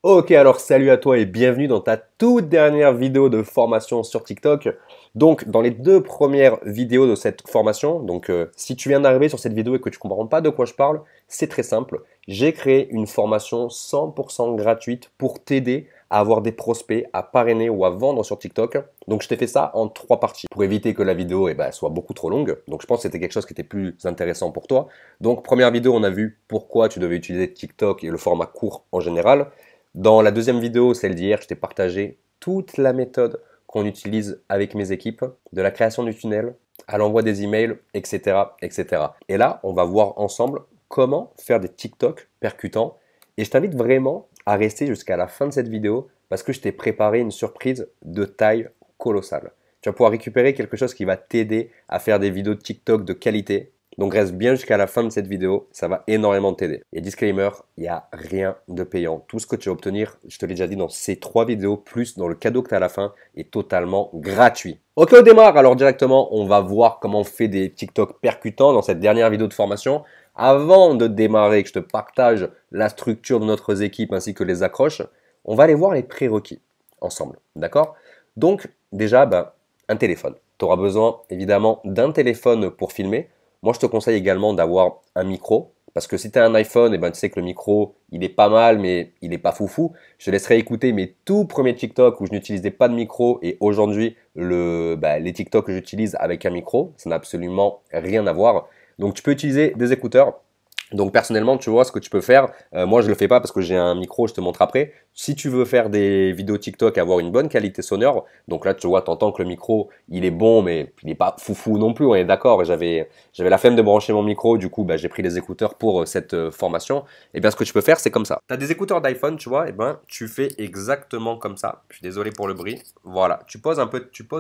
Ok, alors salut à toi et bienvenue dans ta toute dernière vidéo de formation sur TikTok. Donc, dans les deux premières vidéos de cette formation, si tu viens d'arriver sur cette vidéo et que tu ne comprends pas de quoi je parle, c'est très simple. J'ai créé une formation 100% gratuite pour t'aider à avoir des prospects, à parrainer ou à vendre sur TikTok. Donc, je t'ai fait ça en trois parties pour éviter que la vidéo soit beaucoup trop longue. Donc, je pense que c'était quelque chose qui était plus intéressant pour toi. Donc, première vidéo, on a vu pourquoi tu devais utiliser TikTok et le format court en général. Dans la deuxième vidéo, celle d'hier, je t'ai partagé toute la méthode qu'on utilise avec mes équipes, de la création du tunnel à l'envoi des emails, etc., etc. Et là, on va voir ensemble comment faire des TikTok percutants. Et je t'invite vraiment à rester jusqu'à la fin de cette vidéo parce que je t'ai préparé une surprise de taille colossale. Tu vas pouvoir récupérer quelque chose qui va t'aider à faire des vidéos de TikTok de qualité. Donc reste bien jusqu'à la fin de cette vidéo, ça va énormément t'aider. Et disclaimer, il n'y a rien de payant. Tout ce que tu vas obtenir, je te l'ai déjà dit dans ces trois vidéos, plus dans le cadeau que tu as à la fin, est totalement gratuit. Ok, on démarre. Alors directement, on va voir comment on fait des TikTok percutants dans cette dernière vidéo de formation. Avant de démarrer, que je te partage la structure de notre équipe ainsi que les accroches, on va aller voir les prérequis ensemble. D'accord? Donc déjà, un téléphone. Tu auras besoin évidemment d'un téléphone pour filmer. Moi, je te conseille également d'avoir un micro. Parce que si tu as un iPhone, tu sais que le micro, il est pas mal, mais il n'est pas foufou. Je te laisserai écouter mes tout premiers TikTok où je n'utilisais pas de micro. Et aujourd'hui, les TikTok que j'utilise avec un micro, ça n'a absolument rien à voir. Donc, tu peux utiliser des écouteurs. Donc personnellement, tu vois ce que tu peux faire. Moi, je le fais pas parce que j'ai un micro, je te montre après. Si tu veux faire des vidéos TikTok, avoir une bonne qualité sonore, donc là, tu vois, t'entends que le micro, il est bon, mais il n'est pas foufou non plus, on est d'accord. J'avais la flemme de brancher mon micro, du coup, j'ai pris les écouteurs pour cette formation. Et bien, ce que tu peux faire, c'est comme ça. Tu as des écouteurs d'iPhone, tu vois, et tu fais exactement comme ça. Je suis désolé pour le bruit. Voilà, tu poses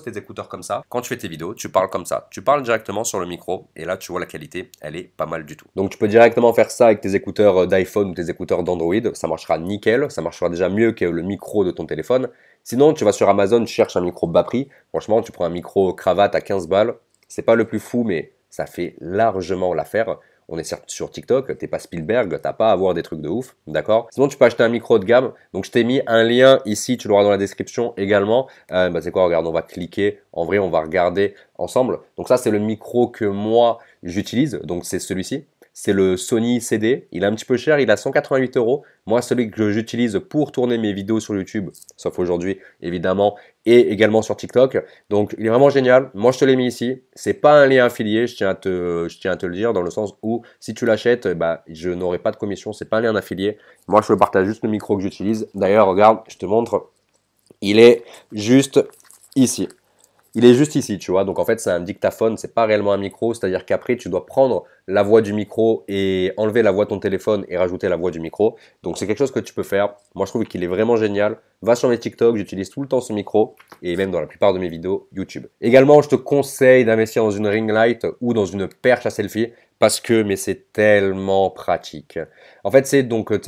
tes écouteurs comme ça. Quand tu fais tes vidéos, tu parles comme ça. Tu parles directement sur le micro, et là, tu vois la qualité, elle est pas mal du tout. Donc, tu peux directement faire ça avec tes écouteurs d'iPhone ou tes écouteurs d'Android. Ça marchera nickel. Ça marchera déjà mieux que le micro de ton téléphone. Sinon, tu vas sur Amazon, tu cherches un micro bas prix. Franchement, tu prends un micro cravate à 15 balles. C'est pas le plus fou, mais ça fait largement l'affaire. On est sur TikTok, t'es pas Spielberg, t'as pas à avoir des trucs de ouf, d'accord? Sinon, tu peux acheter un micro de gamme. Donc, je t'ai mis un lien ici, tu l'auras dans la description également. C'est quoi, regarde, on va cliquer. En vrai, on va regarder ensemble. Donc, ça, c'est le micro que moi, j'utilise. Donc, c'est celui-ci. C'est le Sony CD. Il est un petit peu cher, il a 188 euros. Moi, celui que j'utilise pour tourner mes vidéos sur YouTube, sauf aujourd'hui, évidemment, et également sur TikTok. Donc, il est vraiment génial. Moi, je te l'ai mis ici. C'est pas un lien affilié, je tiens à te le dire, dans le sens où si tu l'achètes, je n'aurai pas de commission. C'est pas un lien affilié. Moi, je te partage juste le micro que j'utilise. D'ailleurs, regarde, je te montre. Il est juste ici. Il est juste ici, tu vois. Donc en fait, c'est un dictaphone, c'est pas réellement un micro. C'est-à-dire qu'après, tu dois prendre la voix du micro et enlever la voix de ton téléphone et rajouter la voix du micro. Donc c'est quelque chose que tu peux faire. Moi, je trouve qu'il est vraiment génial. Va sur mes TikTok, j'utilise tout le temps ce micro et même dans la plupart de mes vidéos YouTube. Également, je te conseille d'investir dans une ring light ou dans une perche à selfie parce que c'est tellement pratique. En fait, c'est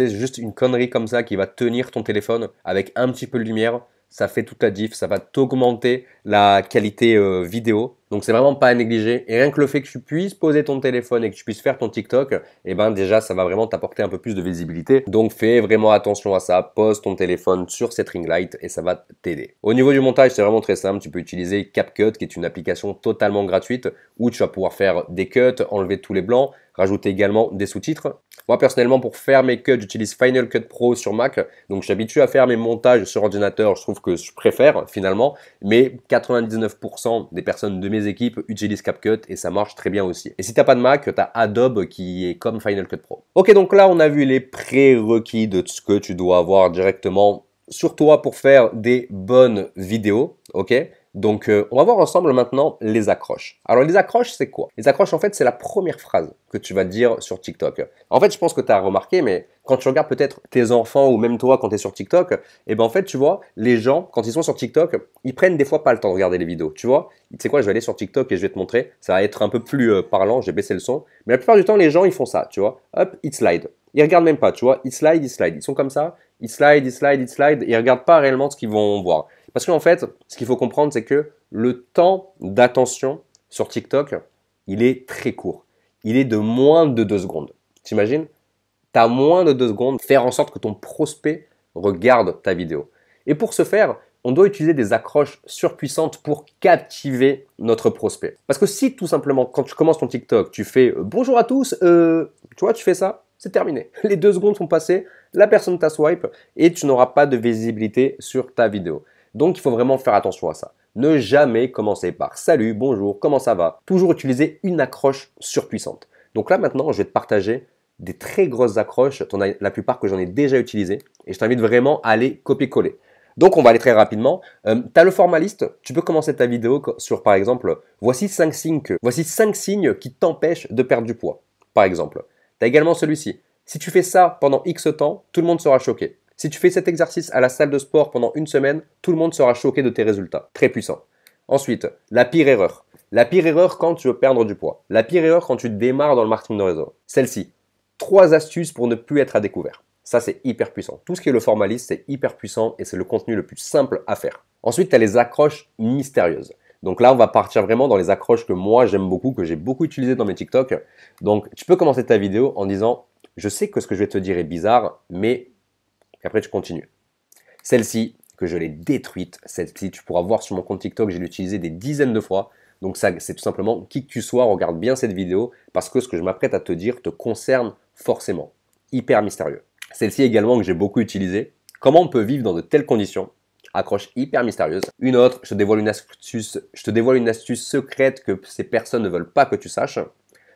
juste une connerie comme ça qui va tenir ton téléphone avec un petit peu de lumière. Ça fait toute la diff, ça va t'augmenter la qualité vidéo. Donc c'est vraiment pas à négliger. Et rien que le fait que tu puisses poser ton téléphone et que tu puisses faire ton TikTok, déjà ça va vraiment t'apporter un peu plus de visibilité. Donc fais vraiment attention à ça. Pose ton téléphone sur cette ring light et ça va t'aider. Au niveau du montage, c'est vraiment très simple. Tu peux utiliser CapCut qui est une application totalement gratuite où tu vas pouvoir faire des cuts, enlever tous les blancs, rajouter également des sous-titres. Moi personnellement pour faire mes cuts, j'utilise Final Cut Pro sur Mac. Donc je suis habitué à faire mes montages sur ordinateur. Je trouve que je préfère finalement. Mais 99% des personnes de mes équipes utilisent CapCut et ça marche très bien aussi. Et si tu n'as pas de Mac, tu as Adobe qui est comme Final Cut Pro. Ok, donc là on a vu les prérequis de ce que tu dois avoir directement sur toi pour faire des bonnes vidéos. Ok, donc, on va voir ensemble maintenant les accroches. Alors, les accroches, c'est quoi? Les accroches, en fait, c'est la première phrase que tu vas dire sur TikTok. En fait, je pense que tu as remarqué, mais quand tu regardes peut-être tes enfants ou même toi quand tu es sur TikTok, en fait, tu vois, les gens, quand ils sont sur TikTok, ils prennent des fois pas le temps de regarder les vidéos. Tu vois, tu sais quoi, je vais aller sur TikTok et je vais te montrer. Ça va être un peu plus parlant, j'ai baissé le son. Mais la plupart du temps, les gens, ils font ça, tu vois. Hop, ils slide. Ils regardent même pas, tu vois. Ils slide, ils slide. Ils sont comme ça. Ils slide, ils slide, ils slide. Ils regardent pas réellement ce qu'ils vont voir. Parce qu'en fait, ce qu'il faut comprendre, c'est que le temps d'attention sur TikTok, il est très court. Il est de moins de 2 secondes. T'imagines? Tu as moins de 2 secondes. Faire en sorte que ton prospect regarde ta vidéo. Et pour ce faire, on doit utiliser des accroches surpuissantes pour captiver notre prospect. Parce que si tout simplement, quand tu commences ton TikTok, tu fais bonjour à tous, tu vois, tu fais ça, c'est terminé. Les 2 secondes sont passées, la personne t'a swipe et tu n'auras pas de visibilité sur ta vidéo. Donc il faut vraiment faire attention à ça. Ne jamais commencer par salut, bonjour, comment ça va? Toujours utiliser une accroche surpuissante. Donc là maintenant, je vais te partager des très grosses accroches, la plupart que j'en ai déjà utilisées, et je t'invite vraiment à les copier-coller. Donc on va aller très rapidement. Tu as le formaliste, tu peux commencer ta vidéo sur par exemple, voici 5 signes qui t'empêchent de perdre du poids. Par exemple, tu as également celui-ci. Si tu fais ça pendant X temps, tout le monde sera choqué. Si tu fais cet exercice à la salle de sport pendant une semaine, tout le monde sera choqué de tes résultats. Très puissant. Ensuite, la pire erreur. La pire erreur quand tu veux perdre du poids. La pire erreur quand tu démarres dans le marketing de réseau. Celle-ci. 3 astuces pour ne plus être à découvert. Ça, c'est hyper puissant. Tout ce qui est le formaliste, c'est hyper puissant et c'est le contenu le plus simple à faire. Ensuite, tu as les accroches mystérieuses. Donc là, on va partir vraiment dans les accroches que moi, j'aime beaucoup, que j'ai beaucoup utilisées dans mes TikTok. Donc, tu peux commencer ta vidéo en disant « Je sais que ce que je vais te dire est bizarre, mais… » Après, tu continues. Celle-ci, que je l'ai détruite, celle-ci, tu pourras voir sur mon compte TikTok, j'ai l'utilisé des dizaines de fois. Donc ça, c'est tout simplement, qui que tu sois, regarde bien cette vidéo parce que ce que je m'apprête à te dire te concerne forcément. Hyper mystérieux. Celle-ci également que j'ai beaucoup utilisée. Comment on peut vivre dans de telles conditions? Accroche hyper mystérieuse. Une autre, je te dévoile une astuce secrète que ces personnes ne veulent pas que tu saches.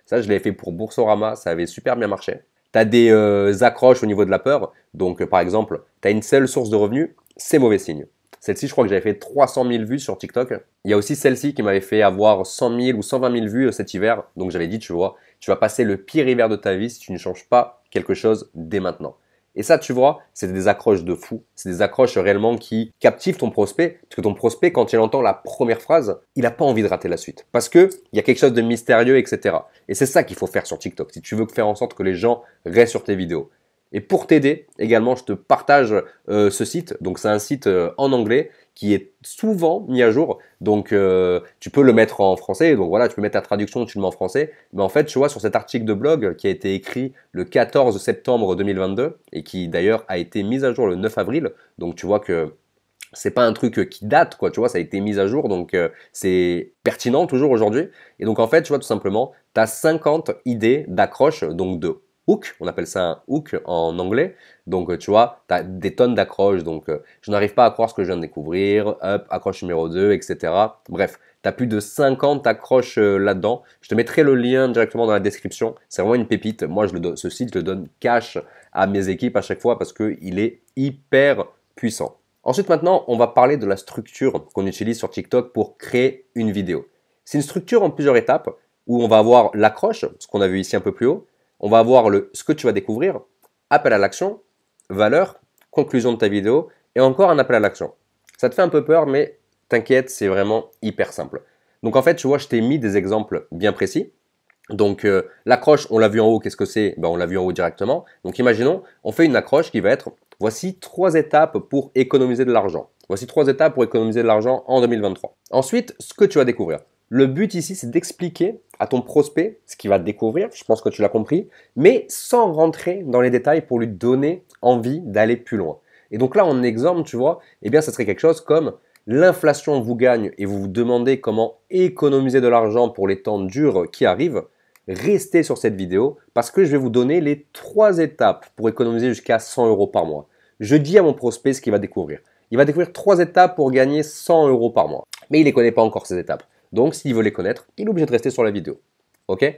Ça, je l'ai fait pour Boursorama, ça avait super bien marché. Tu as des accroches au niveau de la peur. Donc, par exemple, tu as une seule source de revenus, c'est mauvais signe. Celle-ci, je crois que j'avais fait 300 000 vues sur TikTok. Il y a aussi celle-ci qui m'avait fait avoir 100 000 ou 120 000 vues cet hiver. Donc, j'avais dit, tu vois, tu vas passer le pire hiver de ta vie si tu ne changes pas quelque chose dès maintenant. Et ça, tu vois, c'est des accroches de fou. C'est des accroches réellement qui captivent ton prospect. Parce que ton prospect, quand il entend la première phrase, il n'a pas envie de rater la suite. Parce qu'il y a quelque chose de mystérieux, etc. Et c'est ça qu'il faut faire sur TikTok. Si tu veux faire en sorte que les gens restent sur tes vidéos. Et pour t'aider, également, je te partage ce site. Donc, c'est un site en anglais qui est souvent mis à jour. Donc, tu peux le mettre en français. Donc, voilà, tu peux mettre la traduction, tu le mets en français. Mais en fait, tu vois, sur cet article de blog qui a été écrit le 14 septembre 2022 et qui, d'ailleurs, a été mis à jour le 9 avril. Donc, tu vois que c'est pas un truc qui date, quoi. Tu vois, ça a été mis à jour. Donc, c'est pertinent toujours aujourd'hui. Et donc, en fait, tu vois, tout simplement, tu as 50 idées d'accroche, donc de hook, on appelle ça un hook en anglais. Donc, tu vois, tu as des tonnes d'accroches. Donc, je n'arrive pas à croire ce que je viens de découvrir. Hop, accroche numéro 2, etc. Bref, tu as plus de 50 accroches là-dedans. Je te mettrai le lien directement dans la description. C'est vraiment une pépite. Moi, ce site, je le donne cash à mes équipes à chaque fois parce qu'il est hyper puissant. Ensuite, maintenant, on va parler de la structure qu'on utilise sur TikTok pour créer une vidéo. C'est une structure en plusieurs étapes où on va avoir l'accroche, ce qu'on a vu ici un peu plus haut. On va avoir ce que tu vas découvrir, appel à l'action, valeur, conclusion de ta vidéo et encore un appel à l'action. Ça te fait un peu peur, mais t'inquiète, c'est vraiment hyper simple. Donc en fait, tu vois, je t'ai mis des exemples bien précis. Donc l'accroche, on l'a vu en haut, qu'est-ce que c'est? On l'a vu en haut directement. Donc imaginons, on fait une accroche qui va être « Voici 3 étapes pour économiser de l'argent ». Voici 3 étapes pour économiser de l'argent en 2023. Ensuite, ce que tu vas découvrir. Le but ici, c'est d'expliquer à ton prospect ce qu'il va découvrir, je pense que tu l'as compris, mais sans rentrer dans les détails pour lui donner envie d'aller plus loin. Et donc là, en exemple, tu vois, eh bien, ça serait quelque chose comme l'inflation vous gagne et vous vous demandez comment économiser de l'argent pour les temps durs qui arrivent. Restez sur cette vidéo parce que je vais vous donner les 3 étapes pour économiser jusqu'à 100 € par mois. Je dis à mon prospect ce qu'il va découvrir. Il va découvrir 3 étapes pour gagner 100 € par mois. Mais il ne les connaît pas encore ces étapes. Donc, s'il veut les connaître, il est obligé de rester sur la vidéo. Ok?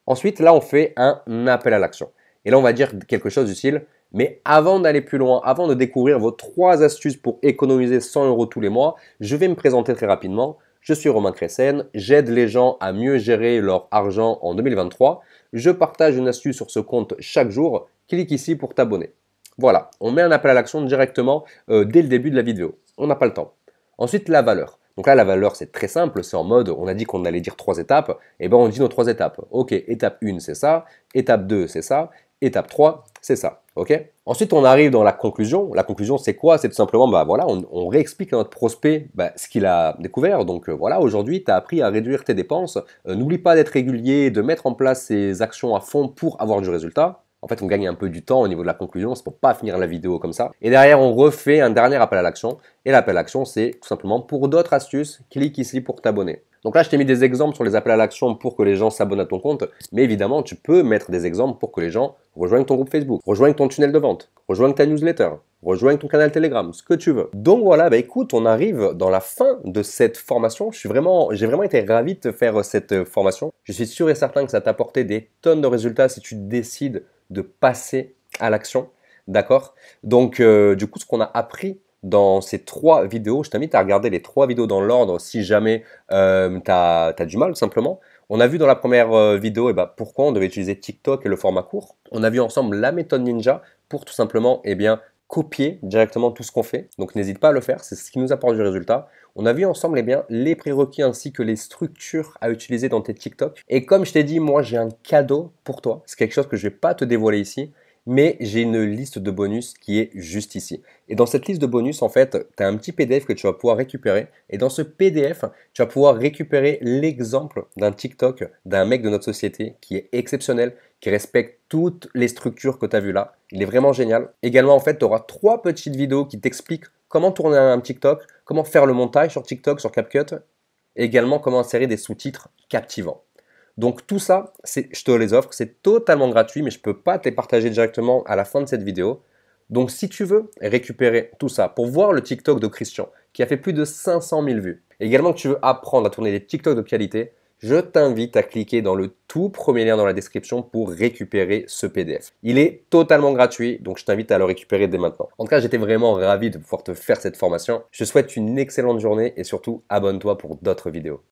Ensuite, là, on fait un appel à l'action. Et là, on va dire quelque chose du style, mais avant d'aller plus loin, avant de découvrir vos 3 astuces pour économiser 100 € tous les mois, je vais me présenter très rapidement. Je suis Romain Cressen, j'aide les gens à mieux gérer leur argent en 2023. Je partage une astuce sur ce compte chaque jour. Clique ici pour t'abonner. Voilà, on met un appel à l'action directement dès le début de la vidéo. On n'a pas le temps. Ensuite, la valeur. Donc là, la valeur, c'est très simple. C'est en mode, on a dit qu'on allait dire 3 étapes. Et ben, on dit nos 3 étapes. Ok, étape 1, c'est ça. Étape 2, c'est ça. Étape 3, c'est ça. Ok. Ensuite, on arrive dans la conclusion. La conclusion, c'est quoi? C'est tout simplement, voilà, on réexplique à notre prospect ce qu'il a découvert. Donc voilà, aujourd'hui, tu as appris à réduire tes dépenses. N'oublie pas d'être régulier, de mettre en place ces actions à fond pour avoir du résultat. En fait, on gagne un peu du temps au niveau de la conclusion, c'est pour pas finir la vidéo comme ça. Et derrière, on refait un dernier appel à l'action. Et l'appel à l'action, c'est tout simplement pour d'autres astuces, clique ici pour t'abonner. Donc là, je t'ai mis des exemples sur les appels à l'action pour que les gens s'abonnent à ton compte. Mais évidemment, tu peux mettre des exemples pour que les gens rejoignent ton groupe Facebook, rejoignent ton tunnel de vente, rejoignent ta newsletter, rejoignent ton canal Telegram, ce que tu veux. Donc voilà, bah écoute, on arrive dans la fin de cette formation. J'ai vraiment été ravi de te faire cette formation. Je suis sûr et certain que ça t'a apporté des tonnes de résultats si tu décides de passer à l'action. D'accord? Donc du coup, ce qu'on a appris dans ces 3 vidéos, je t'invite à regarder les 3 vidéos dans l'ordre si jamais tu as du mal tout simplement. On a vu dans la première vidéo pourquoi on devait utiliser TikTok et le format court. On a vu ensemble la méthode ninja pour tout simplement copier directement tout ce qu'on fait. Donc n'hésite pas à le faire, c'est ce qui nous apporte du résultat. On a vu ensemble les prérequis ainsi que les structures à utiliser dans tes TikTok. Et comme je t'ai dit, moi j'ai un cadeau pour toi. C'est quelque chose que je ne vais pas te dévoiler ici, mais j'ai une liste de bonus qui est juste ici. Et dans cette liste de bonus, en fait, tu as un petit PDF que tu vas pouvoir récupérer. Et dans ce PDF, tu vas pouvoir récupérer l'exemple d'un TikTok d'un mec de notre société qui est exceptionnel, qui respecte toutes les structures que tu as vues là. Il est vraiment génial. Également, en fait, tu auras 3 petites vidéos qui t'expliquent comment tourner un TikTok, comment faire le montage sur TikTok, sur CapCut, et également comment insérer des sous-titres captivants. Donc tout ça, je te les offre, c'est totalement gratuit, mais je ne peux pas te les partager directement à la fin de cette vidéo. Donc si tu veux récupérer tout ça pour voir le TikTok de Christian, qui a fait plus de 500 000 vues, et également que tu veux apprendre à tourner des TikTok de qualité, je t'invite à cliquer dans le tout premier lien dans la description pour récupérer ce PDF. Il est totalement gratuit, donc je t'invite à le récupérer dès maintenant. En tout cas, j'étais vraiment ravi de pouvoir te faire cette formation. Je te souhaite une excellente journée et surtout, abonne-toi pour d'autres vidéos.